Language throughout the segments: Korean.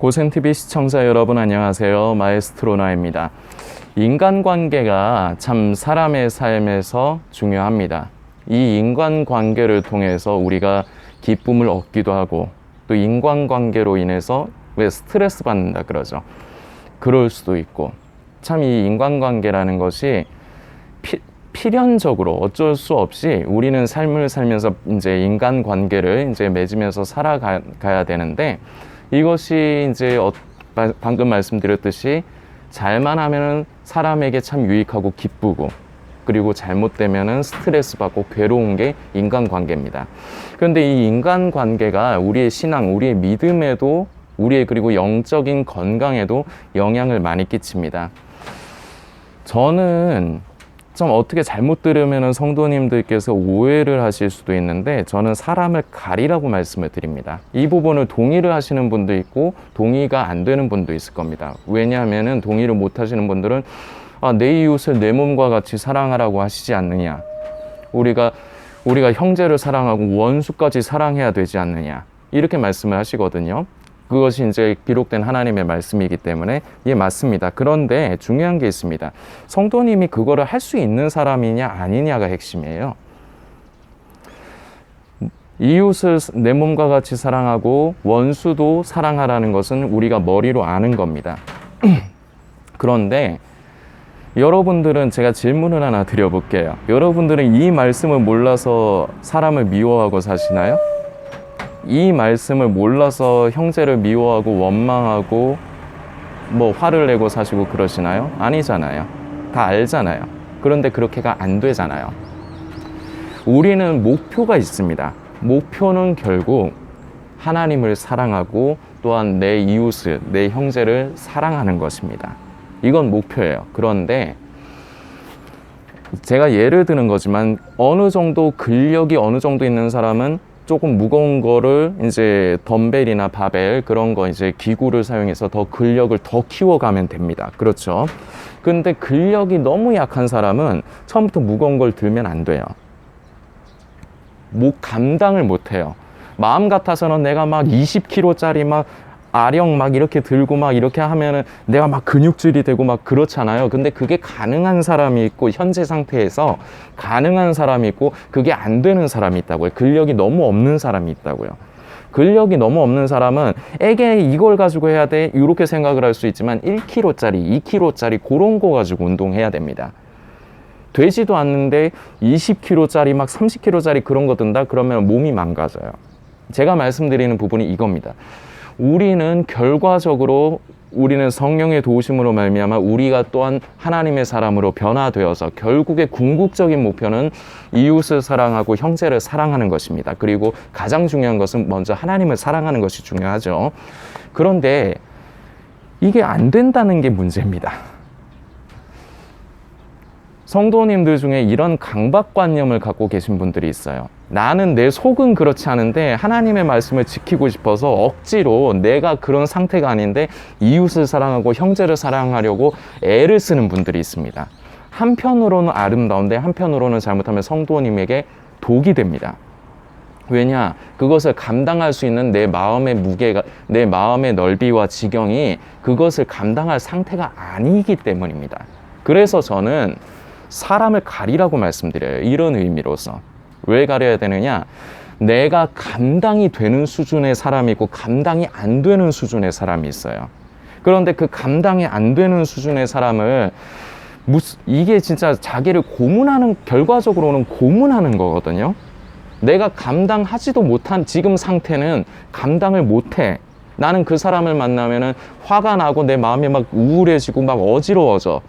고생TV 시청자 여러분 안녕하세요. 마에스트로나입니다. 인간관계가 참 사람의 삶에서 중요합니다. 이 인간관계를 통해서 우리가 기쁨을 얻기도 하고 또 인간관계로 인해서 왜 스트레스 받는다 그러죠. 그럴 수도 있고 참 이 인간관계라는 것이 필연적으로 어쩔 수 없이 우리는 삶을 살면서 이제 인간관계를 이제 맺으면서 살아가야 되는데 이것이 이제 방금 말씀드렸듯이 잘만 하면은 사람에게 참 유익하고 기쁘고 그리고 잘못되면은 스트레스 받고 괴로운 게 인간관계입니다. 그런데 이 인간관계가 우리의 신앙, 우리의 믿음에도 우리의 그리고 영적인 건강에도 영향을 많이 끼칩니다. 저는 좀 어떻게 잘못 들으면 성도님들께서 오해를 하실 수도 있는데 저는 사람을 가리라고 말씀을 드립니다. 이 부분을 동의를 하시는 분도 있고 동의가 안 되는 분도 있을 겁니다. 왜냐하면 동의를 못 하시는 분들은 내 이웃을 내 몸과 같이 사랑하라고 하시지 않느냐, 우리가 형제를 사랑하고 원수까지 사랑해야 되지 않느냐 이렇게 말씀을 하시거든요. 그것이 이제 기록된 하나님의 말씀이기 때문에 예, 맞습니다. 그런데 중요한 게 있습니다. 성도님이 그거를 할 수 있는 사람이냐 아니냐가 핵심이에요. 이웃을 내 몸과 같이 사랑하고 원수도 사랑하라는 것은 우리가 머리로 아는 겁니다. 그런데 여러분들은 제가 질문을 하나 드려볼게요. 여러분들은 이 말씀을 몰라서 사람을 미워하고 사시나요? 이 말씀을 몰라서 형제를 미워하고 원망하고 뭐 화를 내고 사시고 그러시나요? 아니잖아요. 다 알잖아요. 그런데 그렇게가 안 되잖아요. 우리는 목표가 있습니다. 목표는 결국 하나님을 사랑하고 또한 내 이웃을, 내 형제를 사랑하는 것입니다. 이건 목표예요. 그런데 제가 예를 드는 거지만 어느 정도 근력이 어느 정도 있는 사람은 조금 무거운 거를 이제 덤벨이나 바벨 그런 거 이제 기구를 사용해서 더 근력을 더 키워가면 됩니다. 그렇죠. 근데 근력이 너무 약한 사람은 처음부터 무거운 걸 들면 안 돼요. 감당을 못 해요. 마음 같아서는 내가 막 20kg짜리 막 아령 막 이렇게 들고 막 이렇게 하면은 내가 막 근육질이 되고 막 그렇잖아요. 근데 그게 가능한 사람이 있고 현재 상태에서 가능한 사람이 있고 그게 안 되는 사람이 있다고요. 근력이 너무 없는 사람이 있다고요. 근력이 너무 없는 사람은 에게 이걸 가지고 해야 돼 이렇게 생각을 할 수 있지만 1kg짜리 2kg짜리 그런 거 가지고 운동해야 됩니다. 되지도 않는데 20kg짜리 막 30kg짜리 그런 거 든다 그러면 몸이 망가져요. 제가 말씀드리는 부분이 이겁니다. 우리는 결과적으로 우리는 성령의 도우심으로 말미암아 우리가 또한 하나님의 사람으로 변화되어서 결국의 궁극적인 목표는 이웃을 사랑하고 형제를 사랑하는 것입니다. 그리고 가장 중요한 것은 먼저 하나님을 사랑하는 것이 중요하죠. 그런데 이게 안 된다는 게 문제입니다. 성도님들 중에 이런 강박관념을 갖고 계신 분들이 있어요. 나는 내 속은 그렇지 않은데 하나님의 말씀을 지키고 싶어서 억지로 내가 그런 상태가 아닌데 이웃을 사랑하고 형제를 사랑하려고 애를 쓰는 분들이 있습니다. 한편으로는 아름다운데 한편으로는 잘못하면 성도님에게 독이 됩니다. 왜냐? 그것을 감당할 수 있는 내 마음의 무게가, 내 마음의 넓이와 지경이 그것을 감당할 상태가 아니기 때문입니다. 그래서 저는 사람을 가리라고 말씀드려요. 이런 의미로서. 왜 가려야 되느냐? 내가 감당이 되는 수준의 사람이 있고 감당이 안 되는 수준의 사람이 있어요. 그런데 그 감당이 안 되는 수준의 사람을 이게 진짜 자기를 고문하는, 결과적으로는 고문하는 거거든요. 내가 감당하지도 못한 지금 상태는 감당을 못해. 나는 그 사람을 만나면은 화가 나고 내 마음이 막 우울해지고 막 어지러워져.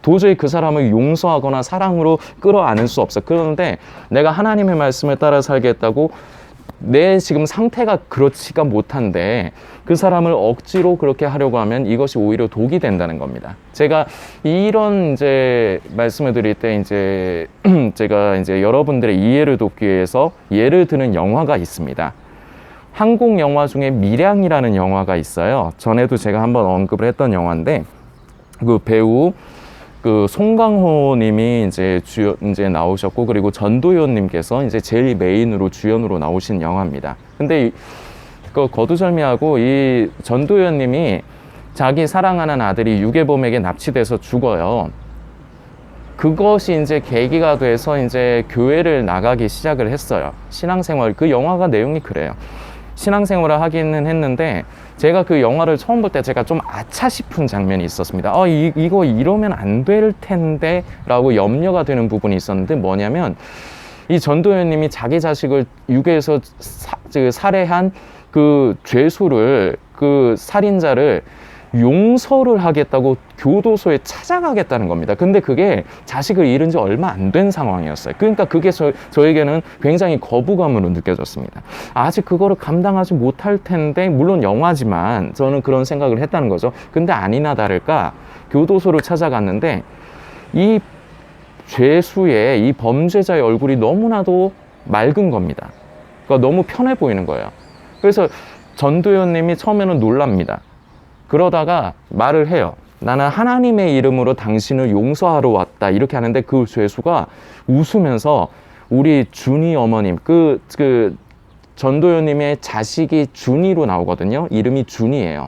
도저히 그 사람을 용서하거나 사랑으로 끌어안을 수 없어. 그런데 내가 하나님의 말씀을 따라 살겠다고 내 지금 상태가 그렇지가 못한데 그 사람을 억지로 그렇게 하려고 하면 이것이 오히려 독이 된다는 겁니다. 제가 이런 이제 말씀을 드릴 때 이제 제가 이제 여러분들의 이해를 돕기 위해서 예를 드는 영화가 있습니다. 한국 영화 중에 밀양이라는 영화가 있어요. 전에도 제가 한번 언급을 했던 영화인데 그 배우 송강호 님이 이제 나오셨고, 그리고 전도연 님께서 이제 제일 메인으로 주연으로 나오신 영화입니다. 근데 그 거두절미하고 이 전도연님이 자기 사랑하는 아들이 유괴범에게 납치돼서 죽어요. 그것이 이제 계기가 돼서 이제 교회를 나가기 시작을 했어요. 신앙생활, 그 영화가 내용이 그래요. 신앙생활을 하기는 했는데 제가 그 영화를 처음 볼 때 제가 좀 아차 싶은 장면이 있었습니다. 이거 이러면 안 될 텐데 라고 염려가 되는 부분이 있었는데 뭐냐면 이 전도연님이 자기 자식을 유괴해서 살해한 그 죄수를, 그 살인자를 용서를 하겠다고 교도소에 찾아가겠다는 겁니다. 근데 그게 자식을 잃은 지 얼마 안 된 상황이었어요. 그러니까 그게 저에게는 굉장히 거부감으로 느껴졌습니다. 아직 그거를 감당하지 못할 텐데, 물론 영화지만 저는 그런 생각을 했다는 거죠. 근데 아니나 다를까 교도소를 찾아갔는데 이 죄수의, 이 범죄자의 얼굴이 너무나도 맑은 겁니다. 그러니까 너무 편해 보이는 거예요. 그래서 전도연님이 처음에는 놀랍니다. 그러다가 말을 해요. 나는 하나님의 이름으로 당신을 용서하러 왔다. 이렇게 하는데 그 죄수가 웃으면서 우리 준이 어머님, 그 전도연님의 자식이 준이로 나오거든요. 이름이 준이에요.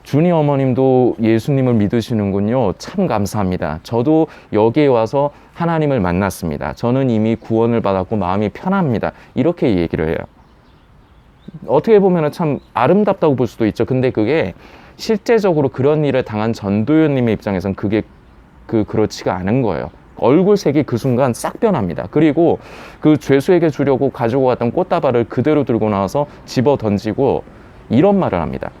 준이 어머님도 예수님을 믿으시는군요. 참 감사합니다. 저도 여기에 와서 하나님을 만났습니다. 저는 이미 구원을 받았고 마음이 편합니다. 이렇게 얘기를 해요. 어떻게 보면 참 아름답다고 볼 수도 있죠. 근데 그게 실제적으로 그런 일을 당한 전도연님의 입장에선 그게 그렇지가 않은 거예요. 얼굴색이 그 순간 싹 변합니다. 그리고 그 죄수에게 주려고 가지고 갔던 꽃다발을 그대로 들고 나와서 집어 던지고 이런 말을 합니다.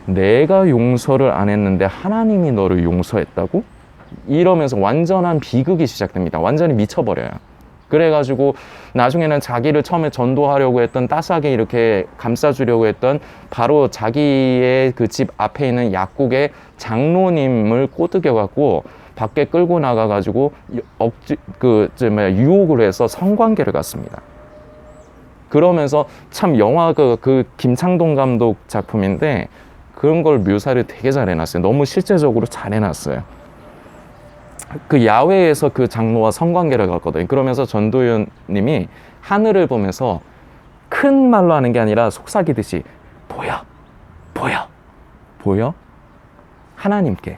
내가 용서를 안 했는데 하나님이 너를 용서했다고? 이러면서 완전한 비극이 시작됩니다. 완전히 미쳐버려요. 그래가지고 나중에는 자기를 처음에 전도하려고 했던, 따스하게 이렇게 감싸주려고 했던 바로 자기의 그 집 앞에 있는 약국의 장로님을 꼬드겨갖고 밖에 끌고 나가가지고 유혹을 해서 성관계를 갖습니다. 그러면서 참 영화 그 김창동 감독 작품인데 그런 걸 묘사를 되게 잘 해놨어요. 너무 실제적으로 잘 해놨어요. 그 야외에서 그 장로와 성관계를 갖거든요. 그러면서 전도연님이 하늘을 보면서 큰 말로 하는 게 아니라 속삭이듯이 보여? 하나님께.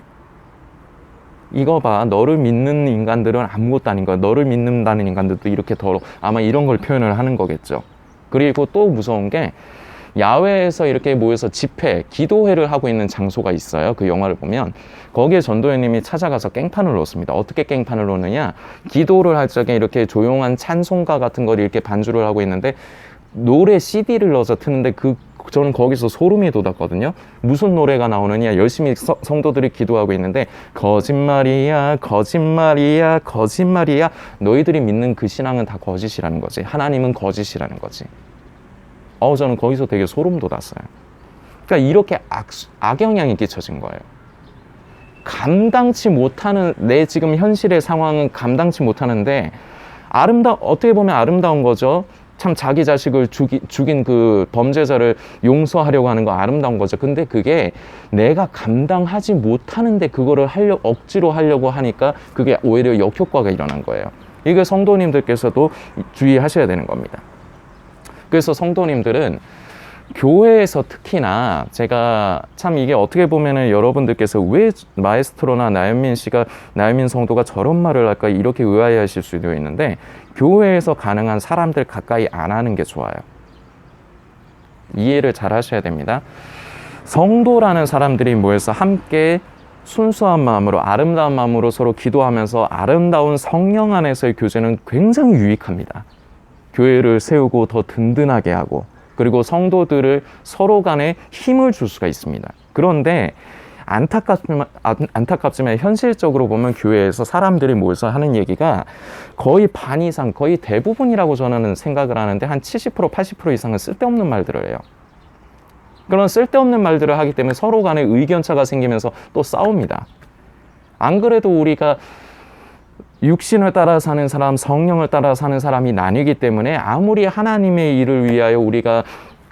이거 봐, 너를 믿는 인간들은 아무것도 아닌 거야. 너를 믿는다는 인간들도 이렇게 아마 이런 걸 표현을 하는 거겠죠. 그리고 또 무서운 게 야외에서 이렇게 모여서 집회, 기도회를 하고 있는 장소가 있어요. 그 영화를 보면 거기에 전도연님이 찾아가서 깽판을 놓습니다. 어떻게 깽판을 놓느냐, 기도를 할 적에 이렇게 조용한 찬송가 같은 걸 이렇게 반주를 하고 있는데 노래 CD를 넣어서 트는데 저는 거기서 소름이 돋았거든요. 무슨 노래가 나오느냐, 열심히 성도들이 기도하고 있는데 거짓말이야, 너희들이 믿는 그 신앙은 다 거짓이라는 거지. 하나님은 거짓이라는 거지. 저는 거기서 되게 소름 돋았어요. 그러니까 이렇게 악영향이 끼쳐진 거예요. 감당치 못하는, 내 지금 현실의 상황은 감당치 못하는데 어떻게 보면 아름다운 거죠. 참 자기 자식을 죽인 그 범죄자를 용서하려고 하는 거 아름다운 거죠. 근데 그게 내가 감당하지 못하는데 그거를 억지로 하려고 하니까 그게 오히려 역효과가 일어난 거예요. 이게 성도님들께서도 주의하셔야 되는 겁니다. 그래서 성도님들은 교회에서 특히나, 제가 참 이게 어떻게 보면은 여러분들께서 왜 마에스트로나 나연민 성도가 저런 말을 할까 이렇게 의아해 하실 수도 있는데, 교회에서 가능한 사람들 가까이 안 하는 게 좋아요. 이해를 잘 하셔야 됩니다. 성도라는 사람들이 모여서 함께 순수한 마음으로, 아름다운 마음으로 서로 기도하면서 아름다운 성령 안에서의 교제는 굉장히 유익합니다. 교회를 세우고 더 든든하게 하고, 그리고 성도들을 서로 간에 힘을 줄 수가 있습니다. 그런데 안타깝지만 현실적으로 보면 교회에서 사람들이 모여서 하는 얘기가 거의 반 이상, 거의 대부분이라고 저는 생각을 하는데 한 70%, 80% 이상은 쓸데없는 말들을 해요. 그런 쓸데없는 말들을 하기 때문에 서로 간에 의견차가 생기면서 또 싸웁니다. 안 그래도 우리가 육신을 따라 사는 사람, 성령을 따라 사는 사람이 나뉘기 때문에 아무리 하나님의 일을 위하여 우리가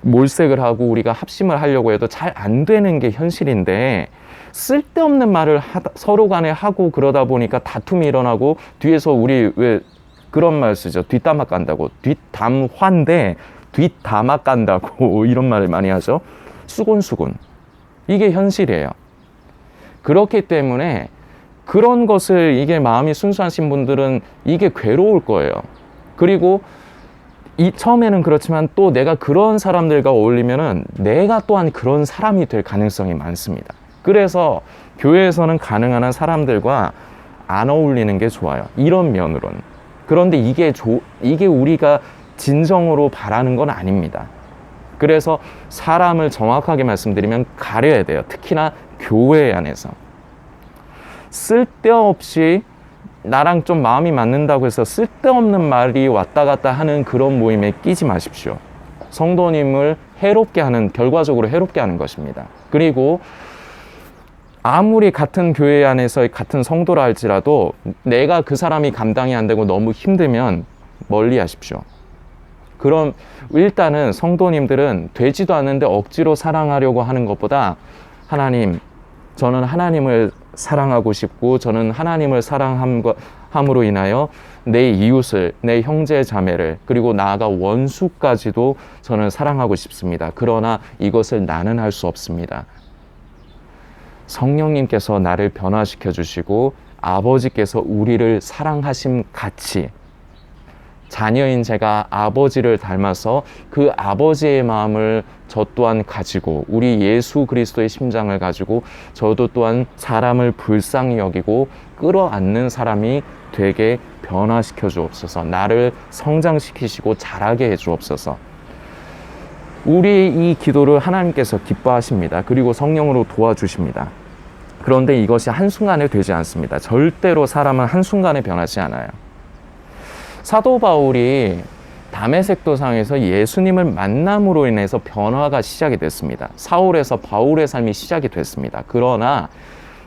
몰색을 하고 우리가 합심을 하려고 해도 잘 안 되는 게 현실인데, 쓸데없는 말을 서로 간에 하고 그러다 보니까 다툼이 일어나고, 뒤에서 우리 왜 그런 말 쓰죠? 뒷담화 깐다고. 뒷담화인데 뒷담화 깐다고 이런 말을 많이 하죠. 수곤수곤. 이게 현실이에요. 그렇기 때문에 그런 것을 이게 마음이 순수하신 분들은 이게 괴로울 거예요. 그리고 처음에는 그렇지만 또 내가 그런 사람들과 어울리면은 내가 또한 그런 사람이 될 가능성이 많습니다. 그래서 교회에서는 가능한 한 사람들과 안 어울리는 게 좋아요. 이런 면으로는. 그런데 이게 우리가 진정으로 바라는 건 아닙니다. 그래서 사람을 정확하게 말씀드리면 가려야 돼요. 특히나 교회 안에서. 쓸데없이 나랑 좀 마음이 맞는다고 해서 쓸데없는 말이 왔다 갔다 하는 그런 모임에 끼지 마십시오. 성도님을 결과적으로 해롭게 하는 것입니다. 그리고 아무리 같은 교회 안에서 같은 성도라 할지라도 내가 그 사람이 감당이 안 되고 너무 힘들면 멀리 하십시오. 그럼 일단은 성도님들은 되지도 않는데 억지로 사랑하려고 하는 것보다 하나님, 저는 하나님을 사랑하고 싶고 저는 하나님을 사랑함으로 인하여 내 이웃을, 내 형제 자매를, 그리고 나아가 원수까지도 저는 사랑하고 싶습니다. 그러나 이것을 나는 할 수 없습니다. 성령님께서 나를 변화시켜 주시고 아버지께서 우리를 사랑하심 같이 자녀인 제가 아버지를 닮아서 그 아버지의 마음을 저 또한 가지고 우리 예수 그리스도의 심장을 가지고 저도 또한 사람을 불쌍히 여기고 끌어안는 사람이 되게 변화시켜 주옵소서. 나를 성장시키시고 자라게 해 주옵소서. 우리의 이 기도를 하나님께서 기뻐하십니다. 그리고 성령으로 도와주십니다. 그런데 이것이 한순간에 되지 않습니다. 절대로 사람은 한순간에 변하지 않아요. 사도 바울이 다메섹 도상에서 예수님을 만남으로 인해서 변화가 시작이 됐습니다. 사울에서 바울의 삶이 시작이 됐습니다. 그러나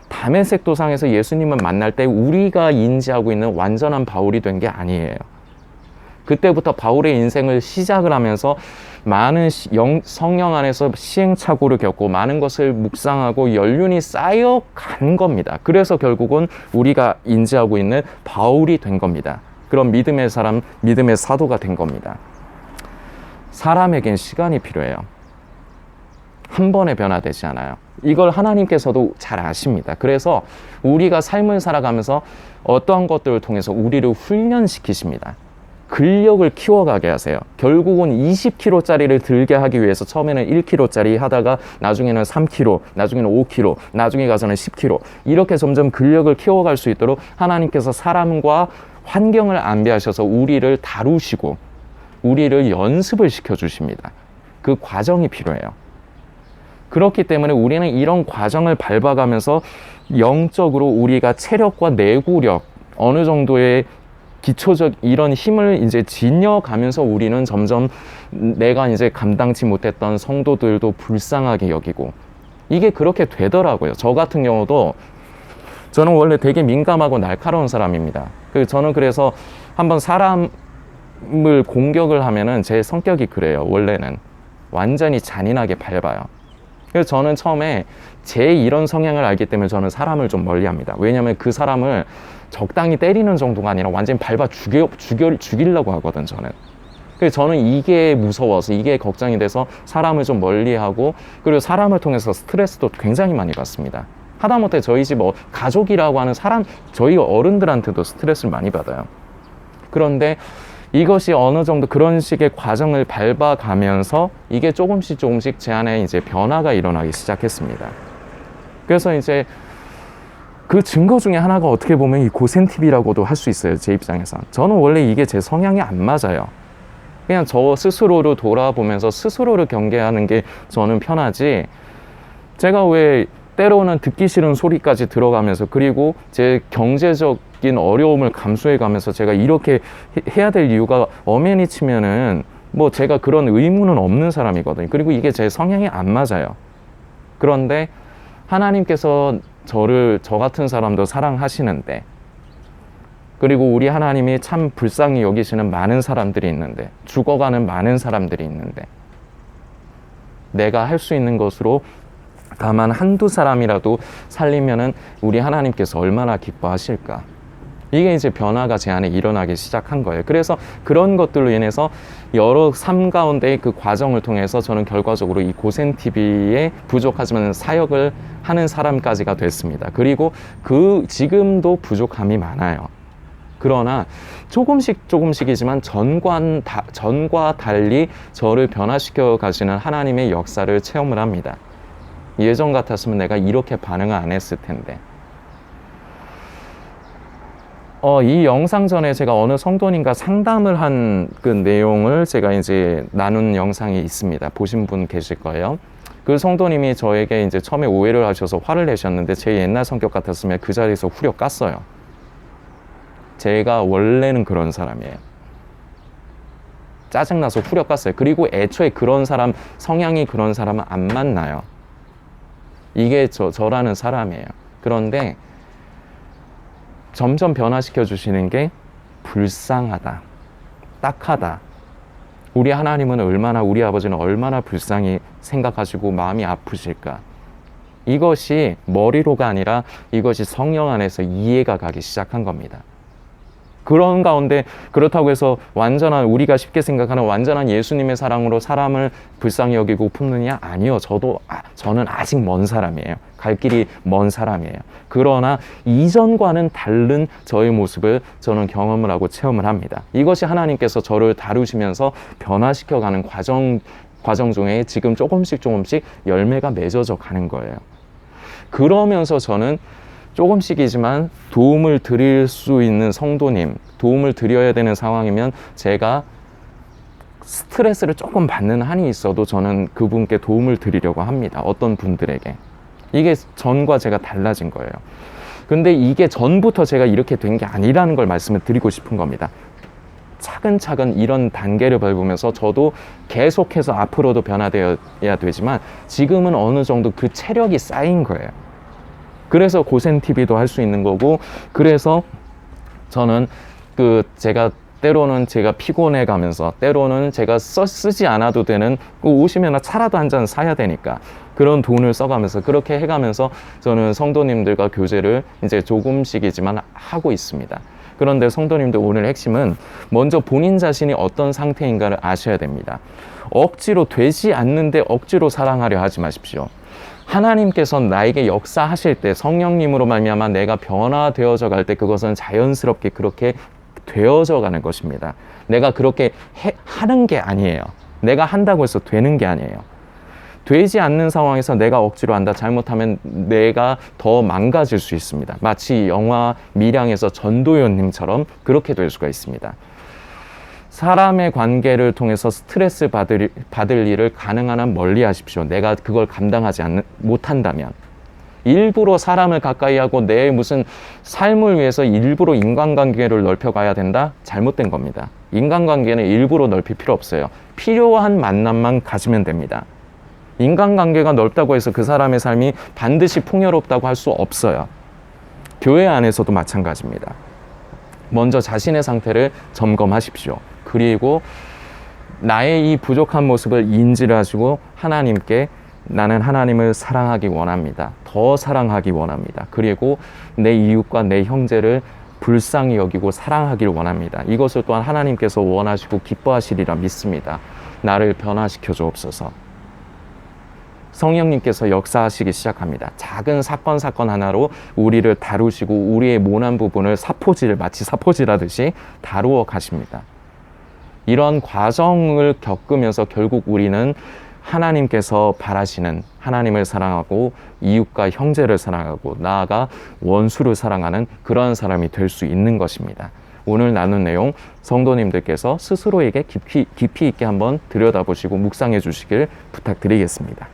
다메섹 도상에서 예수님을 만날 때 우리가 인지하고 있는 완전한 바울이 된 게 아니에요. 그때부터 바울의 인생을 시작을 하면서 많은 성령 안에서 시행착오를 겪고 많은 것을 묵상하고 연륜이 쌓여간 겁니다. 그래서 결국은 우리가 인지하고 있는 바울이 된 겁니다. 그런 믿음의 사람, 믿음의 사도가 된 겁니다. 사람에겐 시간이 필요해요. 한 번에 변화되지 않아요. 이걸 하나님께서도 잘 아십니다. 그래서 우리가 삶을 살아가면서 어떠한 것들을 통해서 우리를 훈련시키십니다. 근력을 키워가게 하세요. 결국은 20kg짜리를 들게 하기 위해서 처음에는 1kg짜리 하다가 나중에는 3kg, 나중에는 5kg, 나중에 가서는 10kg 이렇게 점점 근력을 키워갈 수 있도록 하나님께서 사람과 환경을 안배하셔서 우리를 다루시고 우리를 연습을 시켜주십니다. 그 과정이 필요해요. 그렇기 때문에 우리는 이런 과정을 밟아가면서 영적으로 우리가 체력과 내구력, 어느 정도의 기초적 이런 힘을 이제 지녀가면서 우리는 점점 내가 이제 감당치 못했던 성도들도 불쌍하게 여기고 이게 그렇게 되더라고요. 저 같은 경우도 저는 원래 되게 민감하고 날카로운 사람입니다. 저는 그래서 한번 사람을 공격을 하면은 제 성격이 그래요. 원래는 완전히 잔인하게 밟아요. 그래서 저는 처음에 제 이런 성향을 알기 때문에 저는 사람을 좀 멀리합니다. 왜냐하면 그 사람을 적당히 때리는 정도가 아니라 완전히 밟아 죽이려고 하거든 저는. 그래서 저는 이게 무서워서 이게 걱정이 돼서 사람을 좀 멀리하고 그리고 사람을 통해서 스트레스도 굉장히 많이 받습니다. 하다못해 저희 집 가족이라고 하는 사람, 저희 어른들한테도 스트레스를 많이 받아요. 그런데 이것이 어느 정도 그런 식의 과정을 밟아가면서 이게 조금씩 제 안에 이제 변화가 일어나기 시작했습니다. 그래서 이제 그 증거 중에 하나가 어떻게 보면 이 고센팁이라고도 할 수 있어요. 제 입장에서. 저는 원래 이게 제 성향이 안 맞아요. 그냥 저 스스로를 돌아보면서 스스로를 경계하는 게 저는 편하지, 제가 왜 때로는 듣기 싫은 소리까지 들어가면서 그리고 제 경제적인 어려움을 감수해 가면서 제가 이렇게 해야 될 이유가 엄연히 치면은 뭐 제가 그런 의무는 없는 사람이거든요. 그리고 이게 제 성향이 안 맞아요. 그런데 하나님께서 저 같은 사람도 사랑하시는데, 그리고 우리 하나님이 참 불쌍히 여기시는 많은 사람들이 있는데, 죽어가는 많은 사람들이 있는데, 내가 할 수 있는 것으로 다만 한두 사람이라도 살리면은 우리 하나님께서 얼마나 기뻐하실까. 이게 이제 변화가 제 안에 일어나기 시작한 거예요. 그래서 그런 것들로 인해서 여러 삶 가운데의 그 과정을 통해서 저는 결과적으로 이 고센TV에 부족하지만 사역을 하는 사람까지가 됐습니다. 그리고 지금도 부족함이 많아요. 그러나 조금씩이지만 전과 달리 저를 변화시켜 가시는 하나님의 역사를 체험을 합니다. 예전 같았으면 내가 이렇게 반응을 안 했을 텐데. 이 영상 전에 제가 어느 성도님과 상담을 한 그 내용을 제가 이제 나눈 영상이 있습니다. 보신 분 계실 거예요. 그 성도님이 저에게 이제 처음에 오해를 하셔서 화를 내셨는데 제 옛날 성격 같았으면 그 자리에서 후려 깠어요. 제가 원래는 그런 사람이에요. 짜증나서 후려 깠어요. 그리고 애초에 그런 사람, 성향이 그런 사람은 안 만나요. 이게 저라는 사람이에요. 그런데 점점 변화시켜 주시는 게 불쌍하다, 딱하다. 우리 하나님은 우리 아버지는 얼마나 불쌍히 생각하시고 마음이 아프실까. 이것이 머리로가 아니라 이것이 성령 안에서 이해가 가기 시작한 겁니다. 그런 가운데 그렇다고 해서 우리가 쉽게 생각하는 완전한 예수님의 사랑으로 사람을 불쌍히 여기고 품느냐? 아니요. 저는 아직 먼 사람이에요. 갈 길이 먼 사람이에요. 그러나 이전과는 다른 저의 모습을 저는 경험을 하고 체험을 합니다. 이것이 하나님께서 저를 다루시면서 변화시켜가는 과정 중에 지금 조금씩 열매가 맺어져 가는 거예요. 그러면서 저는 조금씩이지만 도움을 드릴 수 있는 성도님, 도움을 드려야 되는 상황이면 제가 스트레스를 조금 받는 한이 있어도 저는 그분께 도움을 드리려고 합니다. 어떤 분들에게. 이게 전과 제가 달라진 거예요. 근데 이게 전부터 제가 이렇게 된 게 아니라는 걸 말씀을 드리고 싶은 겁니다. 차근차근 이런 단계를 밟으면서 저도 계속해서 앞으로도 변화되어야 되지만 지금은 어느 정도 그 체력이 쌓인 거예요. 그래서 고센TV도 할 수 있는 거고, 그래서 저는 때로는 제가 피곤해 가면서, 때로는 제가 쓰지 않아도 되는 오시면 차라도 한 잔 사야 되니까 그런 돈을 써가면서 그렇게 해가면서 저는 성도님들과 교제를 이제 조금씩이지만 하고 있습니다. 그런데 성도님들, 오늘 핵심은 먼저 본인 자신이 어떤 상태인가를 아셔야 됩니다. 억지로 되지 않는데 억지로 사랑하려 하지 마십시오. 하나님께서 나에게 역사하실 때 성령님으로 말미암아 내가 변화되어져 갈 때 그것은 자연스럽게 그렇게 되어져 가는 것입니다. 내가 그렇게 하는 게 아니에요. 내가 한다고 해서 되는 게 아니에요. 되지 않는 상황에서 내가 억지로 한다, 잘못하면 내가 더 망가질 수 있습니다. 마치 영화 밀양에서 전도연님처럼 그렇게 될 수가 있습니다. 사람의 관계를 통해서 스트레스 받을 일을 가능한 한 멀리 하십시오. 내가 그걸 감당하지 못한다면. 일부러 사람을 가까이 하고 내 무슨 삶을 위해서 일부러 인간관계를 넓혀가야 된다? 잘못된 겁니다. 인간관계는 일부러 넓힐 필요 없어요. 필요한 만남만 가지면 됩니다. 인간관계가 넓다고 해서 그 사람의 삶이 반드시 풍요롭다고 할 수 없어요. 교회 안에서도 마찬가지입니다. 먼저 자신의 상태를 점검하십시오. 그리고 나의 이 부족한 모습을 인지를 하시고 하나님께 나는 하나님을 사랑하기 원합니다. 더 사랑하기 원합니다. 그리고 내 이웃과 내 형제를 불쌍히 여기고 사랑하길 원합니다. 이것을 또한 하나님께서 원하시고 기뻐하시리라 믿습니다. 나를 변화시켜 주옵소서. 성령님께서 역사하시기 시작합니다. 작은 사건 하나로 우리를 다루시고 우리의 모난 부분을 마치 사포질하듯이 다루어 가십니다. 이런 과정을 겪으면서 결국 우리는 하나님께서 바라시는 하나님을 사랑하고 이웃과 형제를 사랑하고 나아가 원수를 사랑하는 그러한 사람이 될 수 있는 것입니다. 오늘 나눈 내용 성도님들께서 스스로에게 깊이 있게 한번 들여다보시고 묵상해 주시길 부탁드리겠습니다.